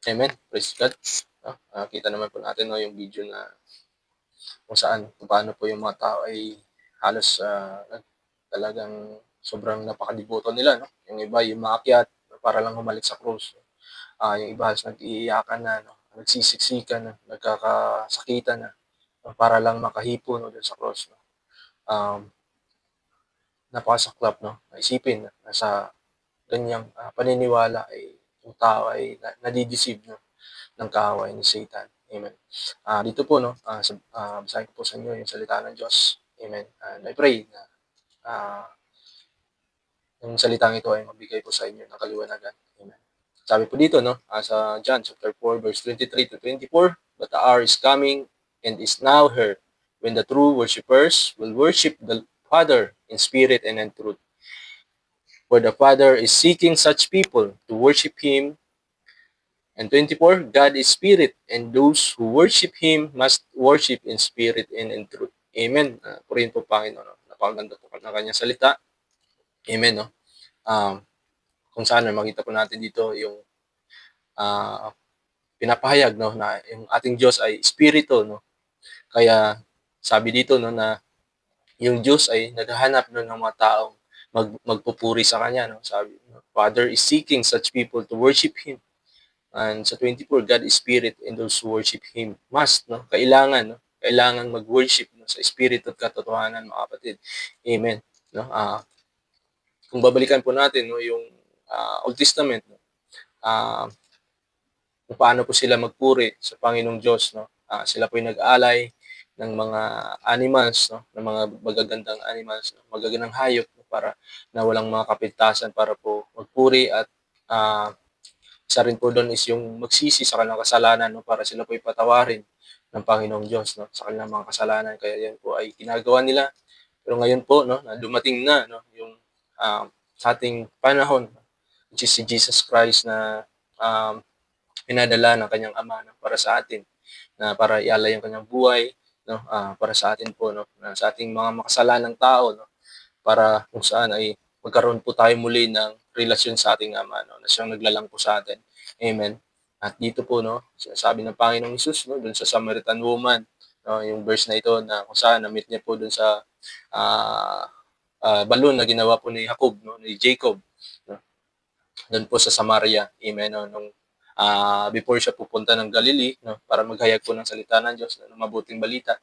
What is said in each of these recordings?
Amen, praise God. Kita naman po natin, 'no, yung video na kung saan, kung paano po yung mga tao ay halos, talagang sobrang napakalibuto nila, 'no. Yung iba umaakyat para lang humalik sa krus. Yung iba halos nag-iiyakan na, 'no, nagsisiksikan na, nagkakasakitan na, 'no, para lang makahipo, 'no, dun sa krus, 'no. Um, Napakasaklap, 'no, na isipin na sa ganiyang, paniniwala ay yung tao ay nadi-deceive, 'no, ng kaaway ni Satan. Amen. Dito po, 'no, basahin ko po sa inyo yung salita ng Diyos. Amen. And I pray na, ah, yung salitang ito ay magbigay po sa inyo ng kaliwanagan. Amen. Sabi po dito, 'no, sa John chapter 4 verse 23 to 24, "But the hour is coming and is now here when the true worshippers will worship the Father in spirit and in truth. For the Father is seeking such people to worship Him." And 24, "God is spirit, and those who worship Him must worship in spirit and in truth." Amen. Purihin po Panginoon, 'no? Napakaganda po ng kanyang salita. Amen, 'no? Um, kung saan makita po natin dito yung, ah, pinapahayag, 'no, na yung ating Diyos ay espiritu, 'no? Kaya sabi dito, 'no, na yung Diyos ay naghahanap, 'no, ng mga taong magpupuri sa kanya, 'no? Sabi, "Father is seeking such people to worship Him." And sa 24, "God is spirit, and those who worship Him must," 'no, kailangan, 'no, kailangan mag-worship, 'no, sa espiritu at katotohanan, mga kapatid. Amen, 'no. Kung babalikan po natin, 'no, yung, Old Testament, 'no, ah, kung paano po sila magpuri sa Panginoong Diyos, 'no. Sila po ay nag-alay ng mga animals, 'no, ng mga magagandang animals, 'no, magagandang hayop, 'no, para na walang mga kapintasan para po magpuri at, ah isa rin po do'n is yung magsisi sa kanilang kasalanan, 'no, para sila po'y patawarin ng Panginoong Diyos, 'no, sa kanilang mga kasalanan. Kaya 'yan po ay ginagawa nila. Pero ngayon po, 'no, na dumating na, 'no, yung, sa ating panahon, which is si Jesus Christ na, pinadala ng kanyang Ama, 'no, para sa atin, na para ialay ang kanyang buhay, 'no, para sa atin po, 'no, na sa ating mga makasalanang tao, 'no, para kung saan ay magkaroon po tayo muli ng relasyon sa ating Ama, 'no, na siyang naglalang po sa atin. Amen. At dito po, 'no, sinasabi ng Panginoong Hesus, 'no, dun sa Samaritan woman, 'no, yung verse na ito na kung saan na-meet niya po dun sa, ah, balon na ginawa po ni Jacob, 'no, ni Jacob, 'no, dun po sa Samaria. Amen, 'no, nung, before siya pupunta ng Galilee, 'no, para maghayag po ng salita ng Diyos, ng mabuting balita.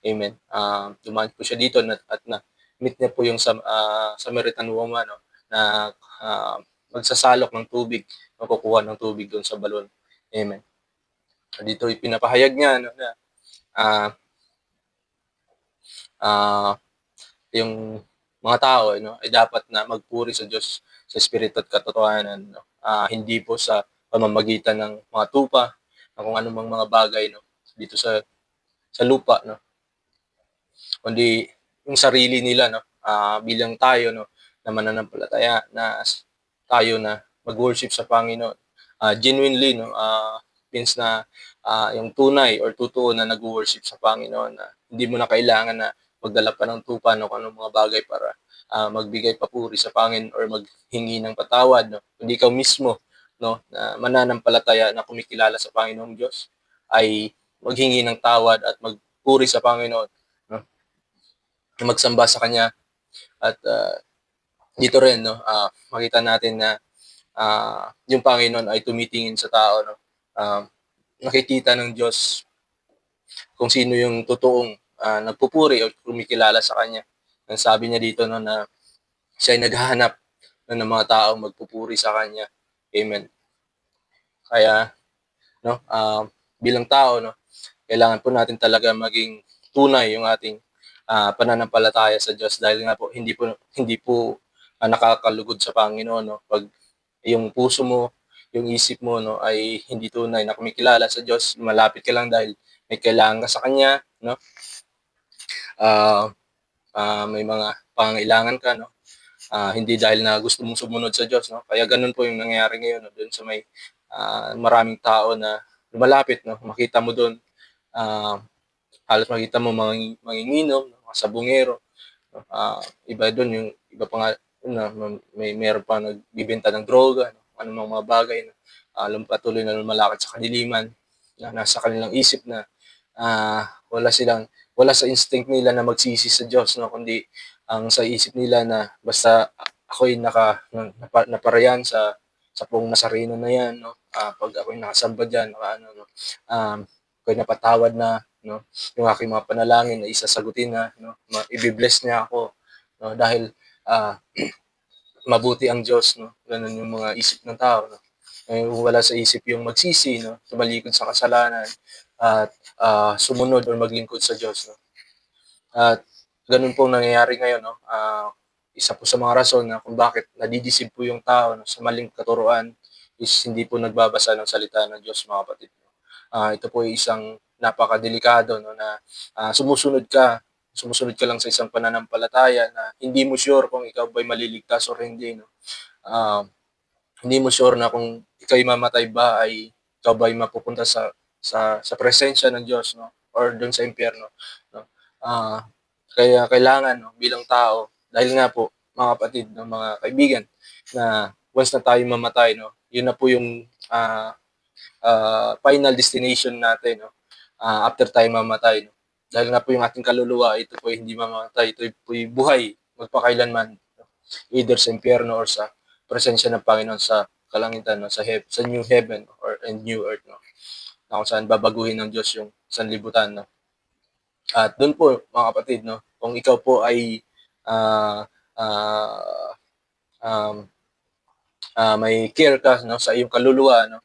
Amen. Dumaan po siya dito at na-meet niya po yung Samaritan woman, 'no, na, magsasalok ng tubig, kukuha ng tubig do'n sa balon. Amen. Dito ipinapahayag niya, 'no, na, ah, ah, yung mga tao, 'no, ay dapat na magpuri sa Diyos sa espiritu at katotohanan, 'no. Hindi po sa pamamagitan ng mga tupa, ng kung anumang mga bagay, 'no, dito sa lupa, 'no, kundi yung sarili nila, 'no, bilang tayo, 'no, na mananampalataya na tayo na mag-worship sa Panginoon. Genuinely, 'no, means na, yung tunay or totoo na nagwo-worship sa Panginoon, na hindi mo na kailangan na magdala pa ng tupa, 'no, kung anong mga bagay para, magbigay papuri sa Panginoon or maghingi ng patawad, 'no, kundi ikaw mismo, 'no, na mananampalataya na kumikilala sa Panginoong Diyos ay maghingi ng tawad at magpuri sa Panginoon, 'no, magsamba sa Kanya at, dito rin, 'no, makita natin na, yung Panginoon ay tumitingin sa tao, 'no. Nakikita ng Diyos kung sino yung totoong, nagpupuri o kumikilala sa Kanya. Ang sabi niya dito, 'no, na siya ay naghahanap, 'no, ng mga taong magpupuri sa Kanya. Amen. Kaya, 'no, bilang tao, 'no, kailangan po natin talaga maging tunay yung ating, pananampalataya sa Diyos dahil nga po hindi po, nakakalugod sa Panginoon, 'no, 'pag yung puso mo, yung isip mo, 'no, ay hindi tunay na kumikilala sa Diyos, malapit ka lang dahil may kailangan ka sa Kanya, 'no, ah, may mga pangangailangan ka, 'no, hindi dahil na gusto mong sumunod sa Diyos, 'no. Kaya gano'n po yung nangyayari ngayon, 'no, do'n sa may, maraming tao na lumalapit, 'no, makita mo do'n, ah, halos makita mo manginginom, mga sabungero, 'no, iba do'n yung iba pa nga na meron pang nagbebenta ng droga, 'no, anumang mga bagay, 'no. patuloy na lumalakad sa kadiliman, na nasa kanilang isip na wala sa instinct nila na magsisi sa Diyos, 'no, kundi ang sa isip nila na basta ako'y naparayan sa poong Nazareno na 'yan, 'no, 'pag ako'y nakasamba diyan naka-ano, 'no, ako'y napatawad na, 'no, yung aking mga panalangin ay sasagutin na, 'no, ibe-bless niya ako, 'no, dahil, ah, mabuti ang Diyos, 'no, gano'n yung mga isip ng tao, 'no. Eh, wala sa isip yung magsisi, 'no, tumalikod sa kasalanan at, sumunod or maglingkod sa Diyos, 'no. At gano'n pong nangyayari ngayon, 'no, isa po sa mga rason na kung bakit nadideceive po yung tao, 'no, sa maling katuruan is hindi po nagbabasa ng salita ng Diyos, mga kapatid, 'no. Ito po ay isang napakadelikado, 'no, na, sumusunod ka lang sa isang pananampalataya na hindi mo sure kung ikaw ba'y maliligtas or hindi, 'no. Ah, Hindi mo sure na kung ika'y mamatay ba ay ikaw ba'y mapupunta sa presensya ng Diyos, 'no, or dun sa impyerno, 'no. Ah, Kaya kailangan, 'no, bilang tao dahil nga po mga kapatid, 'no, mga kaibigan, na once na tayo mamatay, 'no, yun na po yung, final destination natin, 'no, after tayo mamatay, 'no. Dahil nga po yung ating kaluluwa ito po ay hindi mamamatay, ito po'y buhay magpakailanman, 'no, either sa impyerno or sa presensya ng Panginoon sa kalangitan, 'no, sa new heaven or and new earth, 'no, na kung saan babaguhin ng Diyos yung sanlibutan, 'no. At dun po mga kapatid, 'no, kung ikaw po ay, ah, ah, um, may care ka, 'no, sa iyong kaluluwa, 'no,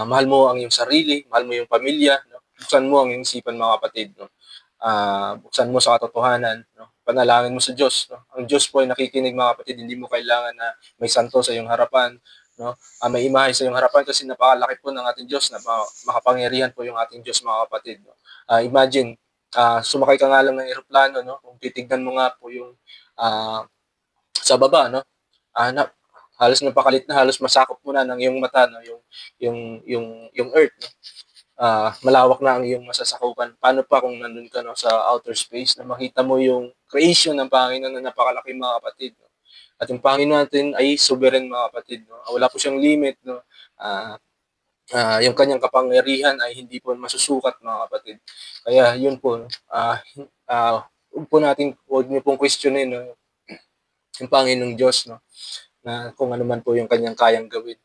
mahal mo ang iyong sarili, mahal mo yung pamilya, 'no, buksan mo ang iyong isipan mga kapatid, 'no. Buksan mo sa katotohanan, 'no, panalangin mo sa Diyos, 'no. Ang Diyos po ay nakikinig mga kapatid, hindi mo kailangan na may santo sa iyong harapan, 'no, may imahe sa iyong harapan kasi napakalaki po ng ating Diyos, makapangyarihan po yung ating Diyos mga kapatid, 'no. Imagine, sumakay ka nga lang ng eroplano, 'no, kung titignan mo nga po yung, sa baba, 'no, na halos napakalit na, halos masakop mo na ng iyong mata, 'no, yung earth, 'no. Malawak na ang iyong masasakupan. Paano pa kung nandun ka, 'no, sa outer space na makita mo yung creation ng Panginoon na napakalaki mga kapatid, 'no. At yung Panginoon natin ay sovereign mga kapatid, 'no. Wala po siyang limit, 'no. Ah, yung kanyang kapangyarihan ay hindi po masusukat mga kapatid. Kaya yun po, 'no, huwag niyo pong questionin, 'no, yung Panginoong Diyos, 'no, na kung ano man po yung kanyang kayang gawin.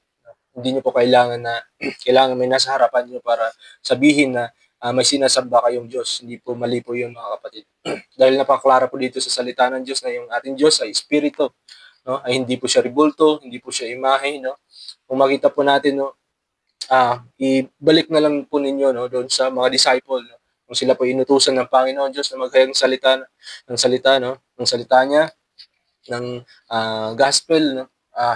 Hindi niyo po kailangan na kailangan may nasa harapan niyo para sabihin na, may sinasamba kayong Diyos. Hindi po mali po 'yun mga kapatid. Dahil napaklara po dito sa salita ng Diyos na yung ating Diyos ay espiritu, 'no, ay hindi po siya rebulto, hindi po siya imahe, 'no. Kung makita po natin, 'no, ibalik na lang po ninyo, 'no, doon sa mga disciple, 'no, kung sila po inutusan ng Panginoon Diyos na maghayag ng salita, 'no, ng salita niya, ng, gospel, 'no.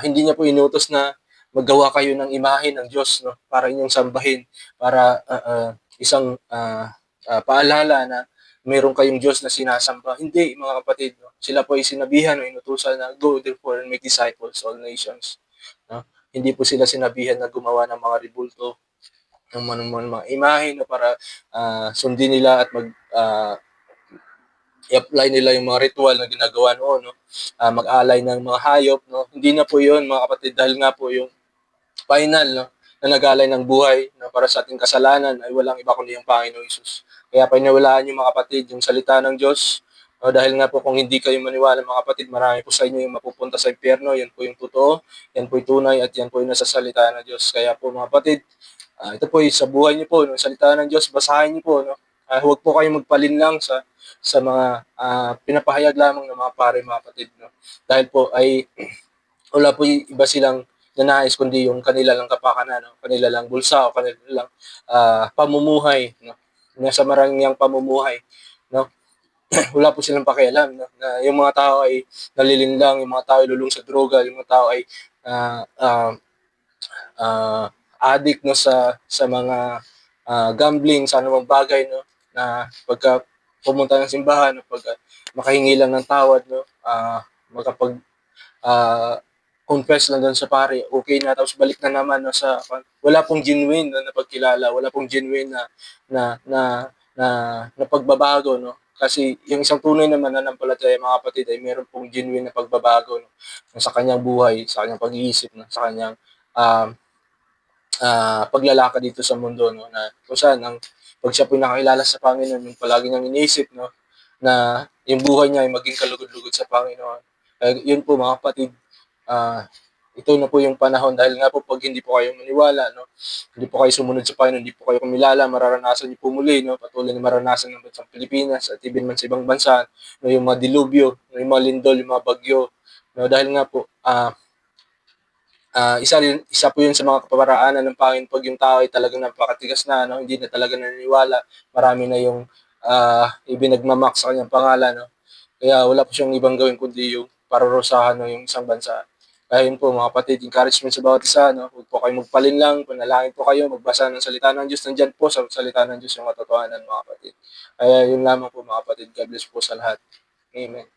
Hindi niya po inutos na maggawa kayo ng imahe ng Diyos, 'no, para inyong sambahin, para, isang, paalala na meron kayong Diyos na sinasamba. Hindi mga kapatid, 'no. Sila po ay sinabihan o inutusan na, "Go therefore and make disciples all nations." 'No. Hindi po sila sinabihan na gumawa ng mga rebulto, ng mga imahe, 'no, para, sundin nila at i-apply nila yung mga ritual na ginagawa noon, 'no, mag-alay ng mga hayop, 'no. Hindi na po 'yun mga kapatid dahil nga po yung final, 'no, na nag-alay ng buhay, 'no, para sa ating kasalanan ay walang iba kundi ang Panginoong Hesus. Kaya paniwalaan niyo mga kapatid yung salita ng Diyos, dahil nga po kung hindi kayo maniwala mga kapatid, marami po sa inyo yung mapupunta sa impyerno, yan po yung totoo, yan po yung tunay at yan po yung nasa salita ng Diyos. Kaya po mga kapatid, ito po sa buhay niyo po, 'no, salita ng Diyos, basahin niyo po, 'no. Huwag po kayong magpalinlang sa mga, pinapahayag lamang ng mga pare, mga kapatid, 'no. Dahil po ay wala po iba silang ninanais kundi yung kanila lang kapakanan, 'no, kanila lang bulsa o kanila lang, pamumuhay, 'no, nasa marangyang pamumuhay, 'no. Wala po silang pakialam, 'no, na yung mga tao ay nalilinlang, yung mga tao ay lulong sa droga, yung mga tao ay, ah, ah, ah, addict, 'no, sa mga, gambling, sa anumang bagay, 'no, na pagka pumunta ng simbahan, 'no, pagka makahingi lang ng tawad, 'no, makapag, ah, confess lang dun sa pare, okay na, tapos balik na naman, 'no, wala pong genuine na pagkilala, wala pong genuine na na na na pagbabago, 'no. Kasi yung isang tunay na mananampalataya mga kapatid ay meron pong genuine na pagbabago, 'no, sa kanyang buhay, sa kanyang pag-iisip, 'no, sa kanyang, um paglalakad dito sa mundo 'no, na kung saan 'pag siya po nakakilala sa Panginoon yung palagi niyang iniisip 'no, na yung buhay niya ay maging kalugod-lugod sa Panginoon. Yun po mga kapatid, ah, ito na po yung panahon dahil nga po 'pag hindi po kayo maniwala 'no, hindi po kayo sumunod sa Panginoon, hindi po kayo kumilala, mararanasan niyo po muli 'no, patuloy na maranasan ng bansang Pilipinas at even man sa ibang bansa, no, yung mga dilubyo, no, yung mga lindol, yung mga bagyo, no, dahil nga po, isa po 'yun sa mga kaparaanan ng Panginoon 'pag yung tao ay talagang napakatigas na ano, hindi na talaga naniniwala, marami na yung, ibinagmamak sa kanyang pangalan 'no. Kaya wala po siyang ibang gawin kundi yung parurusahan 'no, yung isang bansa. Kaya yun po mga kapatid, encouragement sa bawat isa 'no, huwag po kayong magpalinlang, panalangin po kayo, magbasa ng salita ng Diyos, nandiyan po sa salita ng Diyos yung katotohanan mga kapatid. Kaya yun lamang po mga kapatid, God bless po sa lahat. Amen.